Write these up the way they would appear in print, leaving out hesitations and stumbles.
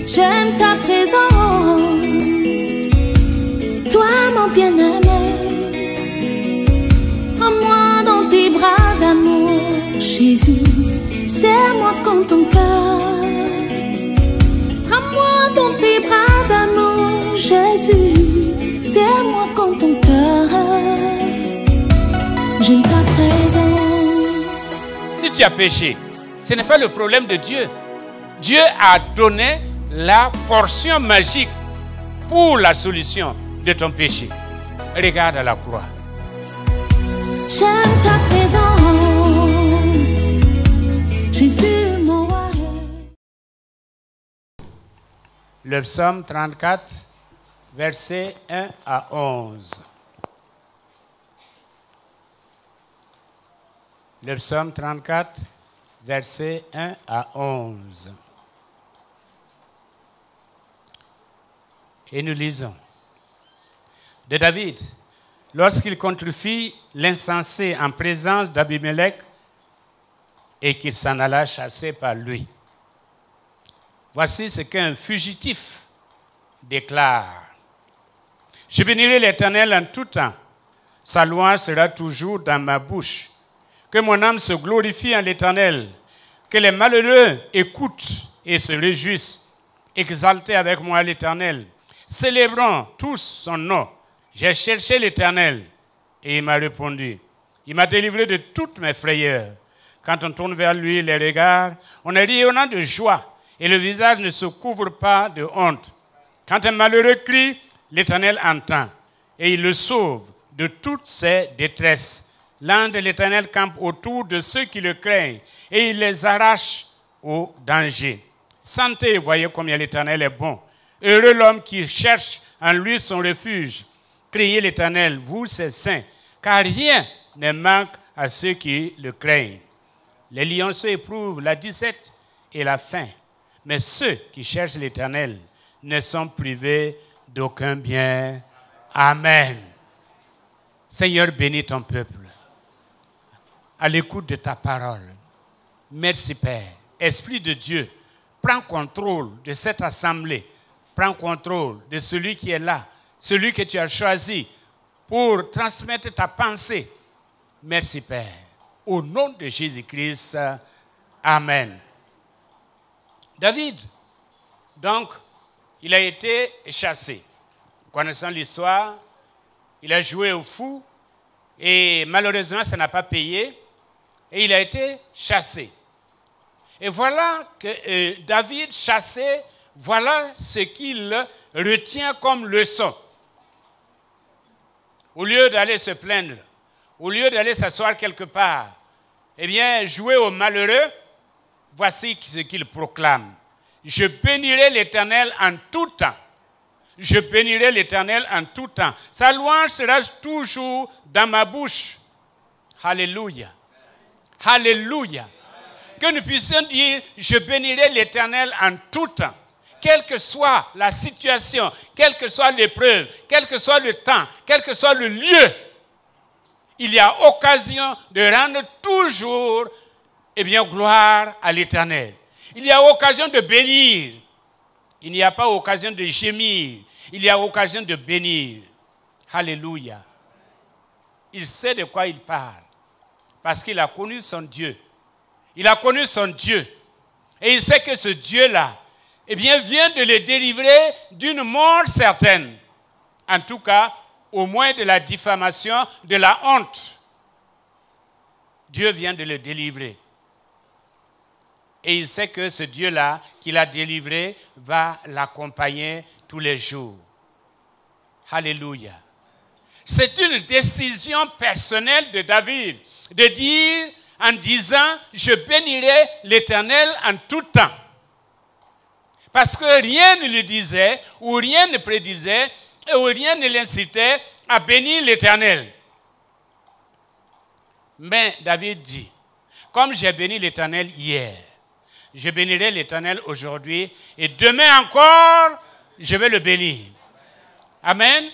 J'aime ta présence, toi mon bien-aimé. Prends-moi dans tes bras d'amour, Jésus. Serre-moi comme ton cœur. Prends-moi dans tes bras d'amour, Jésus. Serre-moi comme ton cœur. J'aime ta présence. Si tu as péché, ce n'est pas le problème de Dieu. Dieu a donné la portion magique pour la solution de ton péché. Regarde à la croix. J'aime ta présence, Jésus mon roi. Le psaume 34, versets 1 à 11. Le psaume 34, versets 1 à 11. Et nous lisons. De David, lorsqu'il contrefit l'insensé en présence d'Abimelech et qu'il s'en alla chasser par lui. Voici ce qu'un fugitif déclare. Je bénirai l'Éternel en tout temps. Sa louange sera toujours dans ma bouche. Que mon âme se glorifie en l'Éternel. Que les malheureux écoutent et se réjouissent. Exaltez avec moi l'Éternel. Célébrons tous son nom. J'ai cherché l'Éternel et il m'a répondu. Il m'a délivré de toutes mes frayeurs. Quand on tourne vers lui les regards, on est rayonnant de joie et le visage ne se couvre pas de honte. Quand un malheureux crie, l'Éternel entend et il le sauve de toutes ses détresses. L'ange de l'Éternel campe autour de ceux qui le craignent et il les arrache au danger. Sentez et voyez combien l'Éternel est bon. Heureux l'homme qui cherche en lui son refuge. Criez l'Éternel, vous ses saints, car rien ne manque à ceux qui le craignent. Les lionceaux éprouvent la disette et la faim, mais ceux qui cherchent l'Éternel ne sont privés d'aucun bien. Amen. Seigneur, bénis ton peuple à l'écoute de ta parole. Merci Père. Esprit de Dieu, prends contrôle de cette assemblée. Prends contrôle de celui qui est là, celui que tu as choisi pour transmettre ta pensée. Merci Père. Au nom de Jésus-Christ, Amen. David, donc, il a été chassé. Connaissant l'histoire, il a joué au fou et malheureusement, ça n'a pas payé et il a été chassé. Et voilà que David, chassé, voilà ce qu'il retient comme leçon. Au lieu d'aller se plaindre, au lieu d'aller s'asseoir quelque part, eh bien, jouer au malheureux, voici ce qu'il proclame. Je bénirai l'Éternel en tout temps. Je bénirai l'Éternel en tout temps. Sa louange sera toujours dans ma bouche. Alléluia. Alléluia. Que nous puissions dire, je bénirai l'Éternel en tout temps. Quelle que soit la situation, quelle que soit l'épreuve, quel que soit le temps, quel que soit le lieu, il y a occasion de rendre toujours gloire à l'Éternel. Il y a occasion de bénir. Il n'y a pas occasion de gémir. Il y a occasion de bénir. Alléluia. Il sait de quoi il parle. Parce qu'il a connu son Dieu. Il a connu son Dieu. Et il sait que ce Dieu-là, vient de le délivrer d'une mort certaine. En tout cas, au moins de la diffamation, de la honte. Dieu vient de le délivrer. Et il sait que ce Dieu-là, qu'il a délivré, va l'accompagner tous les jours. Alléluia. C'est une décision personnelle de David, de dire, en disant, je bénirai l'Éternel en tout temps. Parce que rien ne lui disait, ou rien ne prédisait, ou rien ne l'incitait à bénir l'Éternel. Mais David dit, comme j'ai béni l'Éternel hier, je bénirai l'Éternel aujourd'hui, et demain encore, je vais le bénir. Amen.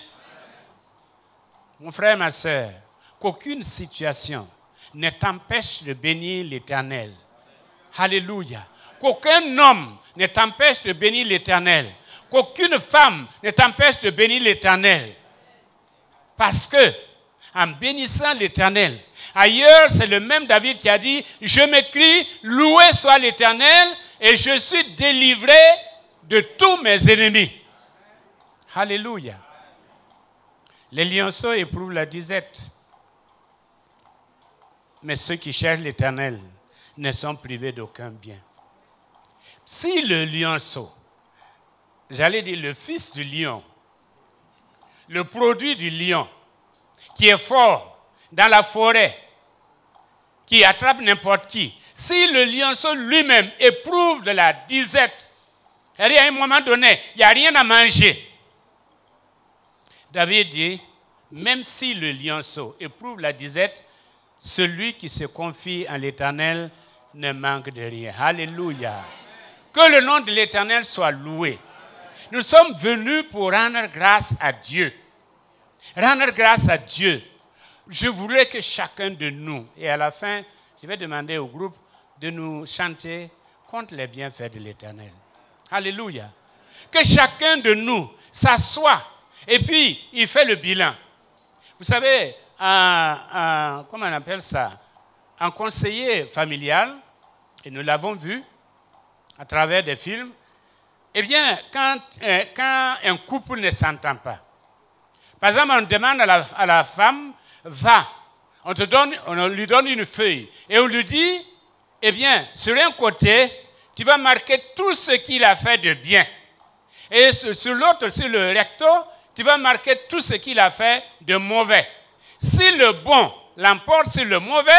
Mon frère, ma soeur, qu'aucune situation ne t'empêche de bénir l'Éternel. Alléluia. Qu'aucun homme ne t'empêche de bénir l'Éternel. Qu'aucune femme ne t'empêche de bénir l'Éternel. Parce que, en bénissant l'Éternel, ailleurs, c'est le même David qui a dit, je m'écris, loué soit l'Éternel, et je suis délivré de tous mes ennemis. Alléluia. Les lionceaux éprouvent la disette. Mais ceux qui cherchent l'Éternel ne sont privés d'aucun bien. Si le lionceau, j'allais dire le fils du lion, le produit du lion, qui est fort dans la forêt, qui attrape n'importe qui, si le lionceau lui-même éprouve de la disette, c'est-à-dire à un moment donné, il n'y a rien à manger. David dit, même si le lionceau éprouve la disette, celui qui se confie en l'Éternel ne manque de rien. Alléluia. Que le nom de l'Éternel soit loué. Nous sommes venus pour rendre grâce à Dieu. Rendre grâce à Dieu. Je voulais que chacun de nous, et à la fin, je vais demander au groupe de nous chanter contre les bienfaits de l'Éternel. Alléluia. Que chacun de nous s'assoie et puis il fait le bilan. Vous savez, comment on appelle ça? Un conseiller familial, et nous l'avons vu à travers des films, eh bien, quand un couple ne s'entend pas, par exemple, on demande à la femme, va, on lui donne une feuille, et on lui dit, eh bien, sur un côté, tu vas marquer tout ce qu'il a fait de bien. Et sur l'autre, sur le recto, tu vas marquer tout ce qu'il a fait de mauvais. Si le bon l'emporte sur le mauvais,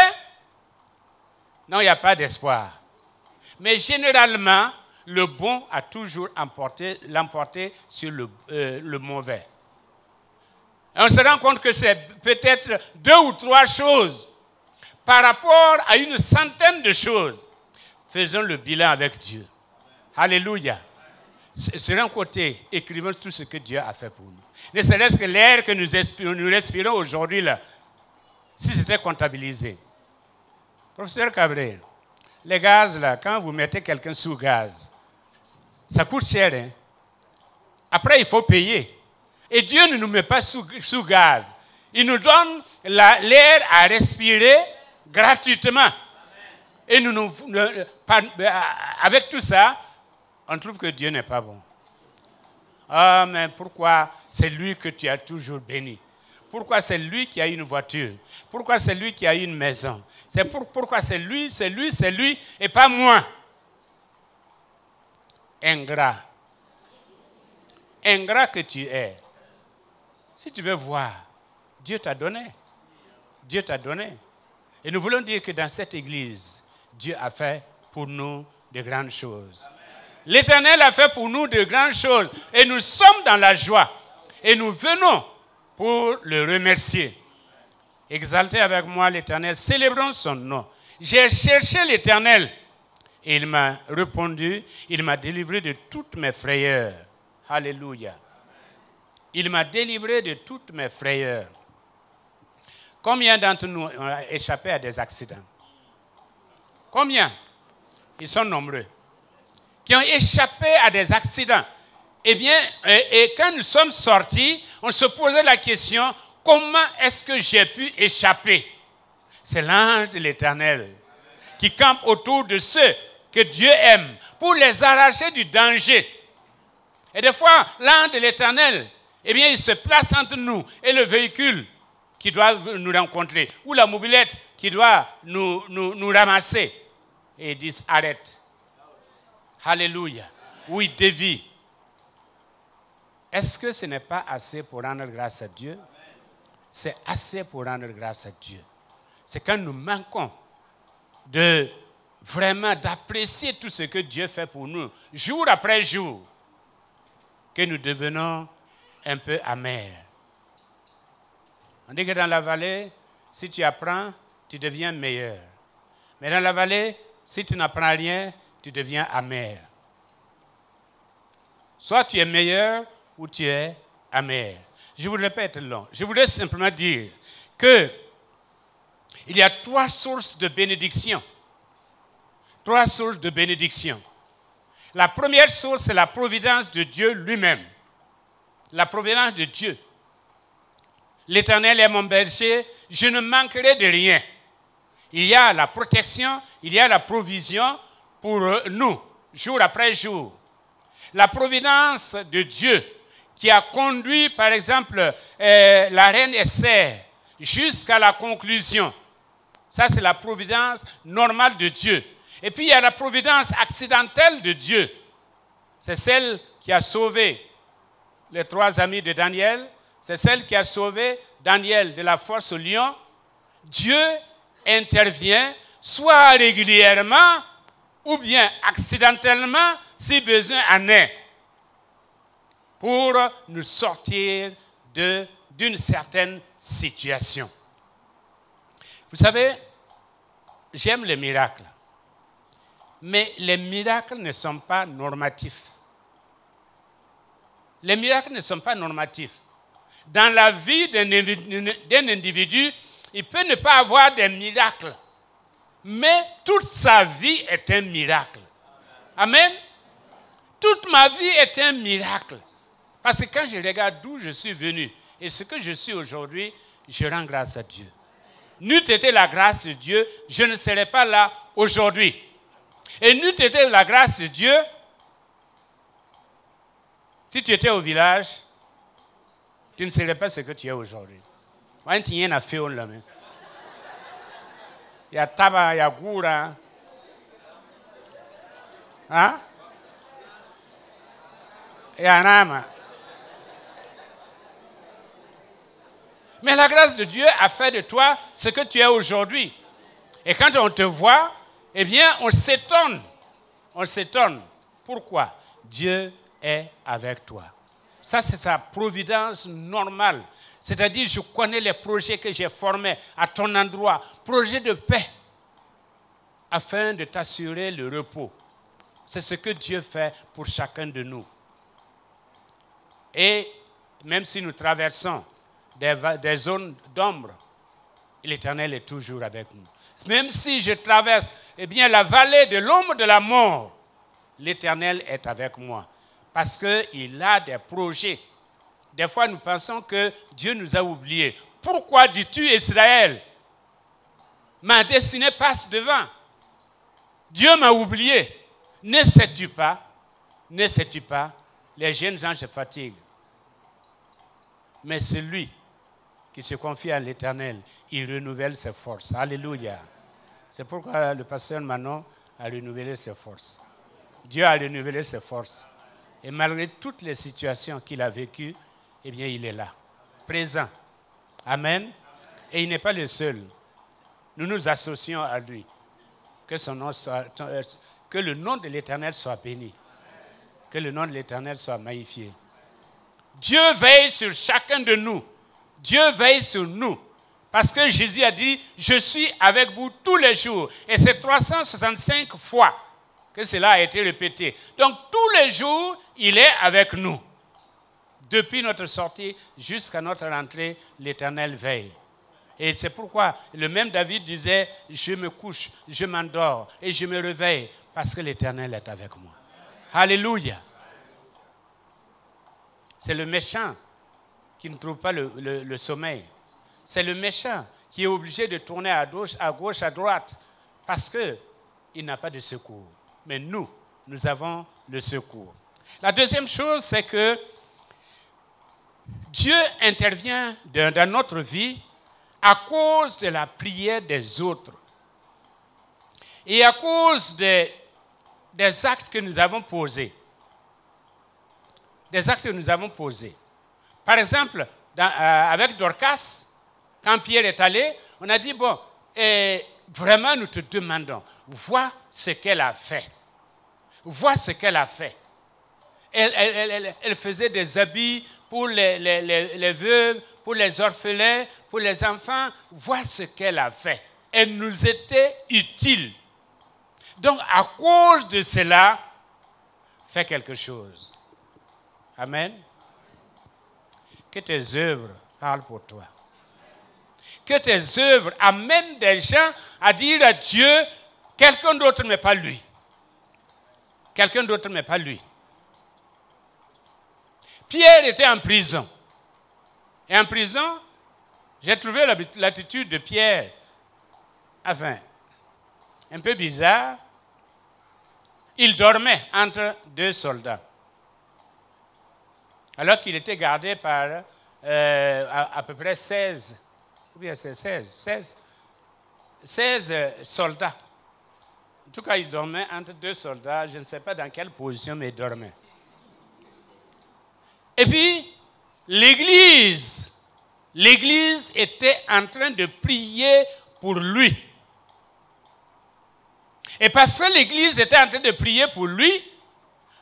non, il n'y a pas d'espoir. Mais généralement, le bon a toujours l'emporté sur le mauvais. Et on se rend compte que c'est peut-être 2 ou 3 choses par rapport à une centaine de choses. Faisons le bilan avec Dieu. Alléluia. Sur un côté, écrivons tout ce que Dieu a fait pour nous. Ne serait-ce que l'air que nous respirons aujourd'hui, là, si c'était comptabilisé. Professeur Cabré, les gaz, là, quand vous mettez quelqu'un sous gaz, ça coûte cher. Hein? Après, il faut payer. Et Dieu ne nous met pas sous gaz. Il nous donne l'air à respirer gratuitement. Et avec tout ça, on trouve que Dieu n'est pas bon. Ah, mais pourquoi c'est lui que tu as toujours béni? Pourquoi c'est lui qui a une voiture? Pourquoi c'est lui qui a une maison? Pourquoi c'est lui, et pas moi? Ingrat. Ingrat que tu es. Si tu veux voir, Dieu t'a donné. Dieu t'a donné. Et nous voulons dire que dans cette église, Dieu a fait pour nous de grandes choses. L'Éternel a fait pour nous de grandes choses. Et nous sommes dans la joie. Et nous venons pour le remercier. Exaltez avec moi l'Éternel. Célébrons son nom. J'ai cherché l'Éternel. Et il m'a répondu. Il m'a délivré de toutes mes frayeurs. Alléluia. Il m'a délivré de toutes mes frayeurs. Combien d'entre nous ont échappé à des accidents? Combien? Ils sont nombreux. Qui ont échappé à des accidents. Eh bien, et quand nous sommes sortis, on se posait la question, comment est-ce que j'ai pu échapper? C'est l'ange de l'Éternel qui campe autour de ceux que Dieu aime pour les arracher du danger. Et des fois, l'ange de l'Éternel, eh bien, il se place entre nous et le véhicule qui doit nous rencontrer, ou la mobilette qui doit nous ramasser. Et ils disent, arrête. Alléluia. Ou ils dévient. Est-ce que ce n'est pas assez pour rendre grâce à Dieu? C'est assez pour rendre grâce à Dieu. C'est quand nous manquons vraiment d'apprécier tout ce que Dieu fait pour nous, jour après jour, que nous devenons un peu amers. On dit que dans la vallée, si tu apprends, tu deviens meilleur. Mais dans la vallée, si tu n'apprends rien, tu deviens amer. Soit tu es meilleur ou tu es amer. Je ne voudrais pas être long. Je voudrais simplement dire qu'il y a 3 sources de bénédiction. 3 sources de bénédiction. La première source, c'est la providence de Dieu lui-même. La providence de Dieu. L'Éternel est mon berger, je ne manquerai de rien. Il y a la protection, il y a la provision pour nous, jour après jour. La providence de Dieu qui a conduit, par exemple, la reine Esther jusqu'à la conclusion. Ça, c'est la providence normale de Dieu. Et puis, il y a la providence accidentelle de Dieu. C'est celle qui a sauvé les 3 amis de Daniel. C'est celle qui a sauvé Daniel de la fosse au lion. Dieu intervient, soit régulièrement ou bien accidentellement, si besoin en est, pour nous sortir d'une certaine situation. Vous savez, j'aime les miracles, mais les miracles ne sont pas normatifs. Les miracles ne sont pas normatifs. Dans la vie d'un individu, il peut ne pas avoir des miracles, mais toute sa vie est un miracle. Amen. Toute ma vie est un miracle. Parce que quand je regarde d'où je suis venu et ce que je suis aujourd'hui, je rends grâce à Dieu. N'eût été la grâce de Dieu, je ne serais pas là aujourd'hui. Et n'eût été la grâce de Dieu, si tu étais au village, tu ne serais pas ce que tu es aujourd'hui. Il y a Taba, il y a Goura. Hein? Il y a Nama. Mais la grâce de Dieu a fait de toi ce que tu es aujourd'hui. Et quand on te voit, eh bien, on s'étonne. On s'étonne. Pourquoi? Dieu est avec toi. Ça, c'est sa providence normale. C'est-à-dire, je connais les projets que j'ai formés à ton endroit. Projets de paix, afin de t'assurer le repos. C'est ce que Dieu fait pour chacun de nous. Et même si nous traversons des zones d'ombre, l'Éternel est toujours avec nous. Même si je traverse la vallée de l'ombre de la mort, l'Éternel est avec moi. Parce qu'il a des projets. Des fois, nous pensons que Dieu nous a oubliés. Pourquoi dis-tu Israël? Ma destinée passe devant. Dieu m'a oublié. Ne sais-tu pas, les jeunes gens se fatiguent. Mais celui qui se confie à l'Éternel, il renouvelle ses forces. Alléluia. C'est pourquoi le pasteur Manon a renouvelé ses forces. Dieu a renouvelé ses forces. Et malgré toutes les situations qu'il a vécues, il est là, présent. Amen. Et il n'est pas le seul. Nous nous associons à lui. Que le nom de l'Éternel soit béni. Que le nom de l'Éternel soit magnifié. Dieu veille sur chacun de nous. Dieu veille sur nous. Parce que Jésus a dit, je suis avec vous tous les jours. Et c'est 365 fois que cela a été répété. Donc tous les jours, il est avec nous. Depuis notre sortie jusqu'à notre rentrée, l'Éternel veille. Et c'est pourquoi le même David disait, je me couche, je m'endors et je me réveille parce que l'Éternel est avec moi. Alléluia. C'est le méchant qui ne trouve pas le sommeil. C'est le méchant qui est obligé de tourner à gauche, à droite, parce qu'il n'a pas de secours. Mais nous avons le secours. La deuxième chose, c'est que Dieu intervient dans notre vie à cause de la prière des autres et à cause des actes que nous avons posés. Des actes que nous avons posés. Par exemple, avec Dorcas, quand Pierre est allé, on a dit, vraiment nous te demandons, vois ce qu'elle a fait. Vois ce qu'elle a fait. Elle faisait des habits pour les veuves, pour les orphelins, pour les enfants. Vois ce qu'elle a fait. Elle nous était utile. Donc, à cause de cela, fais quelque chose. Amen. Que tes œuvres parlent pour toi. Que tes œuvres amènent des gens à dire à Dieu, Quelqu'un d'autre, mais pas lui. Quelqu'un d'autre, mais pas lui. Pierre était en prison. Et en prison, j'ai trouvé l'attitude de Pierre, enfin, un peu bizarre. Il dormait entre deux soldats. Alors qu'il était gardé par à peu près 16 soldats. En tout cas, il dormait entre deux soldats. Je ne sais pas dans quelle position, mais il dormait. Et puis, l'église était en train de prier pour lui. Et parce que l'église était en train de prier pour lui,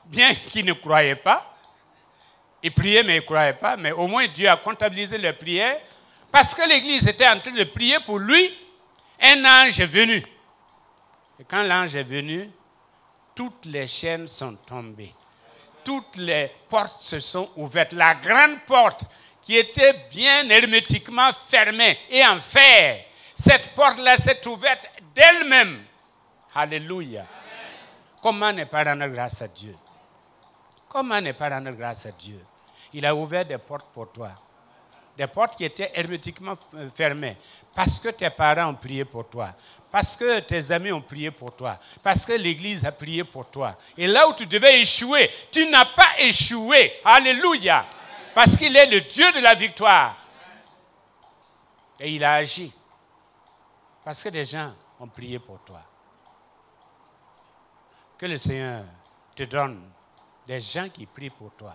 bien qu'il ne croyait pas, il priait mais il ne croyait pas, mais au moins Dieu a comptabilisé les prières. Parce que l'église était en train de prier pour lui, un ange est venu. Et quand l'ange est venu, toutes les chaînes sont tombées. Toutes les portes se sont ouvertes. La grande porte qui était bien hermétiquement fermée et en fer, cette porte-là s'est ouverte d'elle-même. Alléluia. Comment ne pas rendre grâce à Dieu? Comment ne pas rendre grâce à Dieu? Il a ouvert des portes pour toi. Des portes qui étaient hermétiquement fermées. Parce que tes parents ont prié pour toi. Parce que tes amis ont prié pour toi. Parce que l'église a prié pour toi. Et là où tu devais échouer, tu n'as pas échoué. Alléluia. Parce qu'il est le Dieu de la victoire. Et il a agi. Parce que des gens ont prié pour toi. Que le Seigneur te donne des gens qui prient pour toi.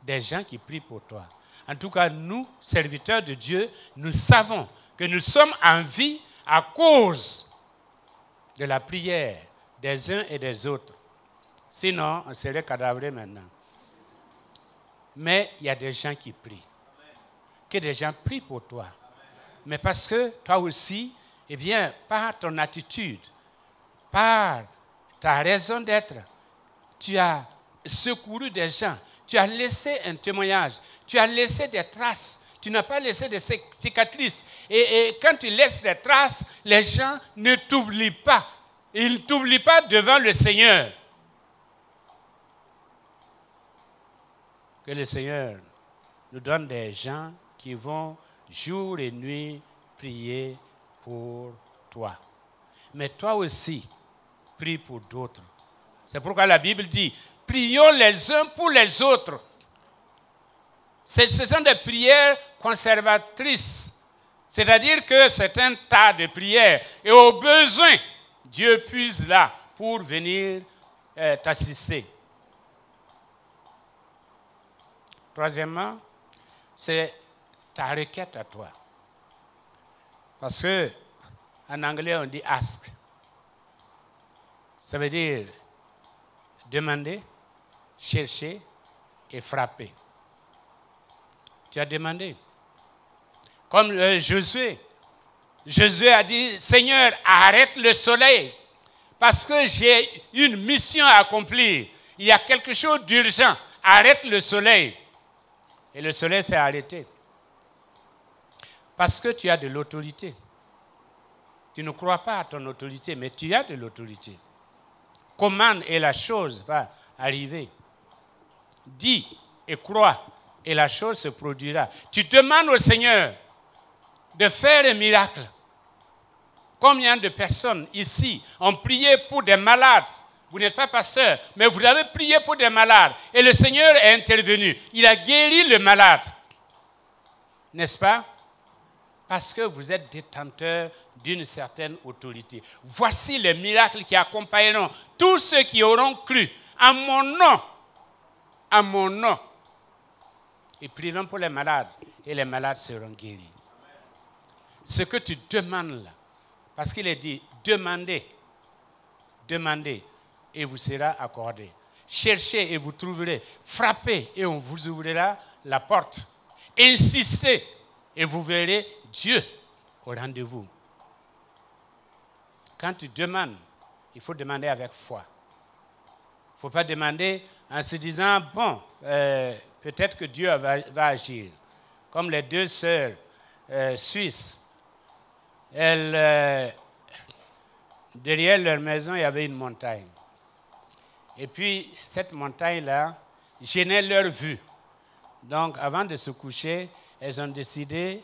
Des gens qui prient pour toi. En tout cas, nous, serviteurs de Dieu, nous savons que nous sommes en vie à cause de la prière des uns et des autres. Sinon, on serait cadavrés maintenant. Mais il y a des gens qui prient. Que des gens prient pour toi. Mais parce que toi aussi, eh bien, par ton attitude, par ta raison d'être, tu as secouru des gens, tu as laissé un témoignage, tu as laissé des traces, tu n'as pas laissé des cicatrices. Et quand tu laisses des traces, les gens ne t'oublient pas. Ils ne t'oublient pas devant le Seigneur. Que le Seigneur nous donne des gens qui vont jour et nuit prier pour toi. Mais toi aussi, prie pour d'autres. C'est pourquoi la Bible dit, prions les uns pour les autres. Ce sont des prières conservatrices. C'est-à-dire que c'est un tas de prières. Et au besoin, Dieu puise là pour venir t'assister. Troisièmement, c'est ta requête à toi. Parce que en anglais, on dit ask. Ça veut dire demander, chercher et frapper. Tu as demandé. Comme Josué. Josué a dit, Seigneur, arrête le soleil. Parce que j'ai une mission à accomplir. Il y a quelque chose d'urgent. Arrête le soleil. Et le soleil s'est arrêté. Parce que tu as de l'autorité. Tu ne crois pas à ton autorité, mais tu as de l'autorité. Commande et la chose va arriver. Dis et crois et la chose se produira. Tu demandes au Seigneur de faire un miracle. Combien de personnes ici ont prié pour des malades? Vous n'êtes pas pasteur, mais vous avez prié pour des malades. Et le Seigneur est intervenu. Il a guéri le malade. N'est-ce pas? Parce que vous êtes détenteur d'une certaine autorité. Voici les miracles qui accompagneront tous ceux qui auront cru à mon nom. À mon nom. Ils prieront pour les malades et les malades seront guéris. Ce que tu demandes là, parce qu'il est dit, demandez, demandez et vous sera accordé. Cherchez et vous trouverez. Frappez et on vous ouvrira la porte. Insistez et vous verrez Dieu au rendez-vous. Quand tu demandes, il faut demander avec foi. Il ne faut pas demander en se disant, bon, peut-être que Dieu va agir. Comme les deux sœurs suisses, elles derrière leur maison, il y avait une montagne. Et puis, cette montagne-là gênait leur vue. Donc, avant de se coucher, elles ont décidé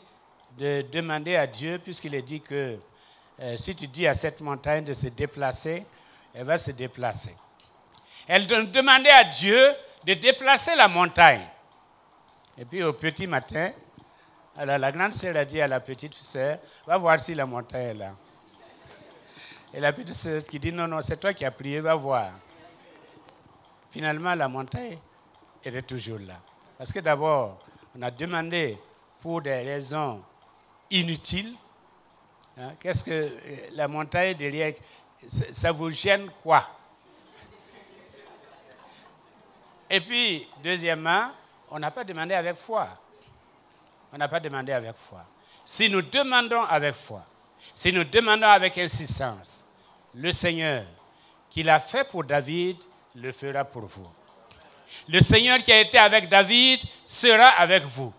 de demander à Dieu, puisqu'il est dit que si tu dis à cette montagne de se déplacer, elle va se déplacer. Elles ont demandé à Dieu de déplacer la montagne. Et puis, au petit matin, alors, la grande sœur a dit à la petite sœur, va voir si la montagne est là. Et la petite sœur qui dit, non, non, c'est toi qui as prié, va voir. Finalement, la montagne était toujours là. Parce que d'abord, on a demandé pour des raisons inutiles. Hein, qu'est-ce que la montagne derrière, ça vous gêne quoi? Et puis, deuxièmement, on n'a pas demandé avec foi. On n'a pas demandé avec foi. Si nous demandons avec foi, si nous demandons avec insistance, le Seigneur qui l'a fait pour David le fera pour vous. Le Seigneur qui a été avec David sera avec vous.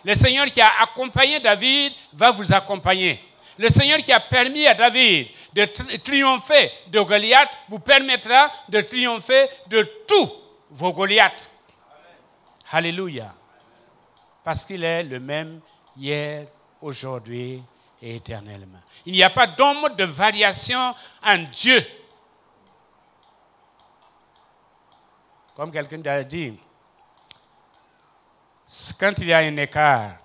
Le Seigneur qui a accompagné David va vous accompagner. Le Seigneur qui a permis à David de triompher de Goliath vous permettra de triompher de tous vos Goliaths. Alléluia. Parce qu'il est le même hier, aujourd'hui et éternellement. Il n'y a pas d'ombre de variation en Dieu. Comme quelqu'un a dit, quand il y a un écart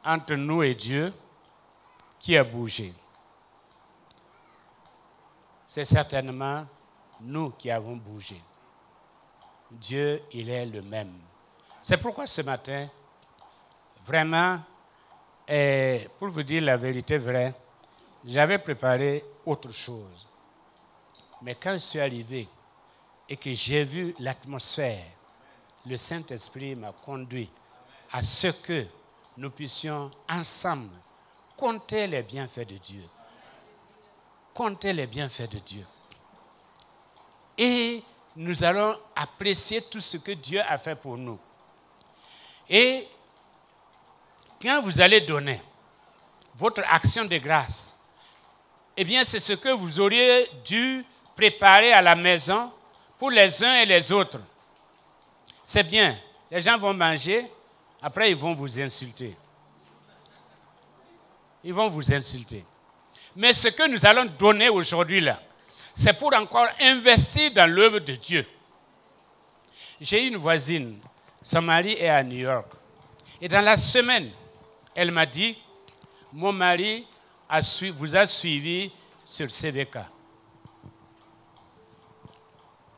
entre nous et Dieu, qui a bougé? C'est certainement nous qui avons bougé. Dieu, il est le même. C'est pourquoi ce matin, vraiment, pour vous dire la vérité vraie, j'avais préparé autre chose. Mais quand je suis arrivé et que j'ai vu l'atmosphère, le Saint-Esprit m'a conduit à ce que nous puissions ensemble compter les bienfaits de Dieu. Compter les bienfaits de Dieu. Et nous allons apprécier tout ce que Dieu a fait pour nous. Et quand vous allez donner votre action de grâce, eh bien, c'est ce que vous auriez dû préparer à la maison pour les uns et les autres. C'est bien. Les gens vont manger, après ils vont vous insulter. Ils vont vous insulter. Mais ce que nous allons donner aujourd'hui là, c'est pour encore investir dans l'œuvre de Dieu. J'ai une voisine, son mari est à New York. Et dans la semaine, elle m'a dit, mon mari vous a suivi sur CVK.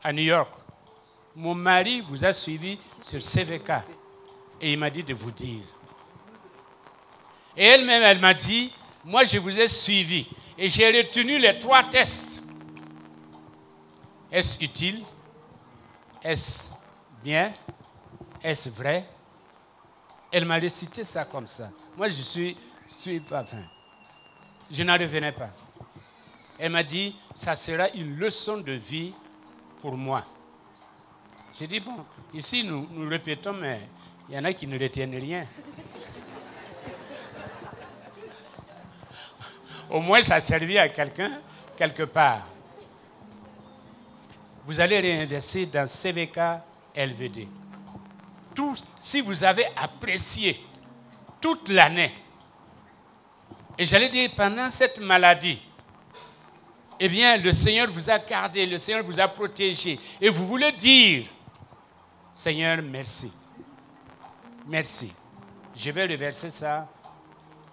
À New York. Mon mari vous a suivi sur CVK. Et il m'a dit de vous dire. Et elle-même, elle m'a dit, moi je vous ai suivi. Et j'ai retenu les 3 tests. Est-ce utile? Est-ce bien? Est-ce vrai? Elle m'a récité ça comme ça. Moi, je n'en revenais pas. Elle m'a dit, ça sera une leçon de vie pour moi. J'ai dit, bon, ici, nous répétons, mais il y en a qui ne retiennent rien. Au moins, ça a servi à quelqu'un, quelque part. Vous allez réinvestir dans CVK LVD. Si vous avez apprécié toute l'année, et j'allais dire pendant cette maladie, eh bien, le Seigneur vous a gardé, le Seigneur vous a protégé, et vous voulez dire, Seigneur, merci. Merci. Je vais reverser ça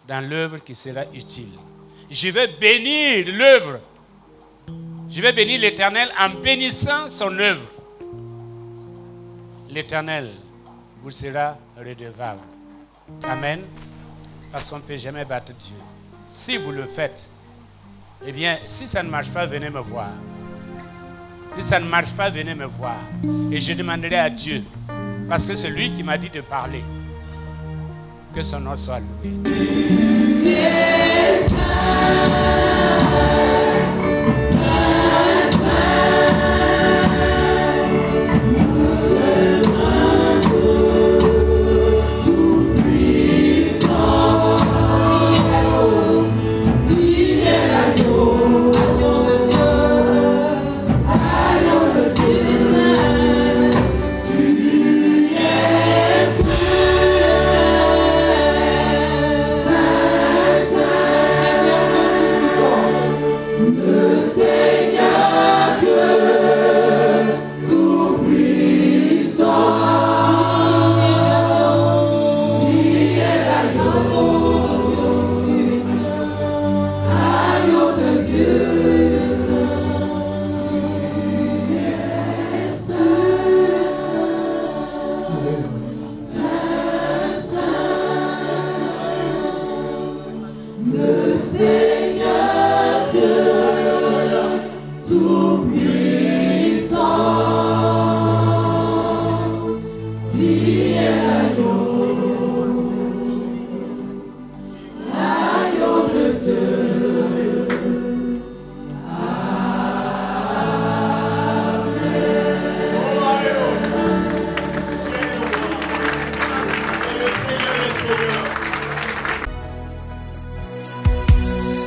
dans l'œuvre qui sera utile. Je vais bénir l'œuvre. Je vais bénir l'Éternel en bénissant son œuvre. L'Éternel vous sera redevable. Amen. Parce qu'on ne peut jamais battre Dieu. Si vous le faites, eh bien, si ça ne marche pas, venez me voir. Si ça ne marche pas, venez me voir. Et je demanderai à Dieu, parce que c'est lui qui m'a dit de parler, que son nom soit loué. Yes, Dieu.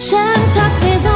J'aime ta présence.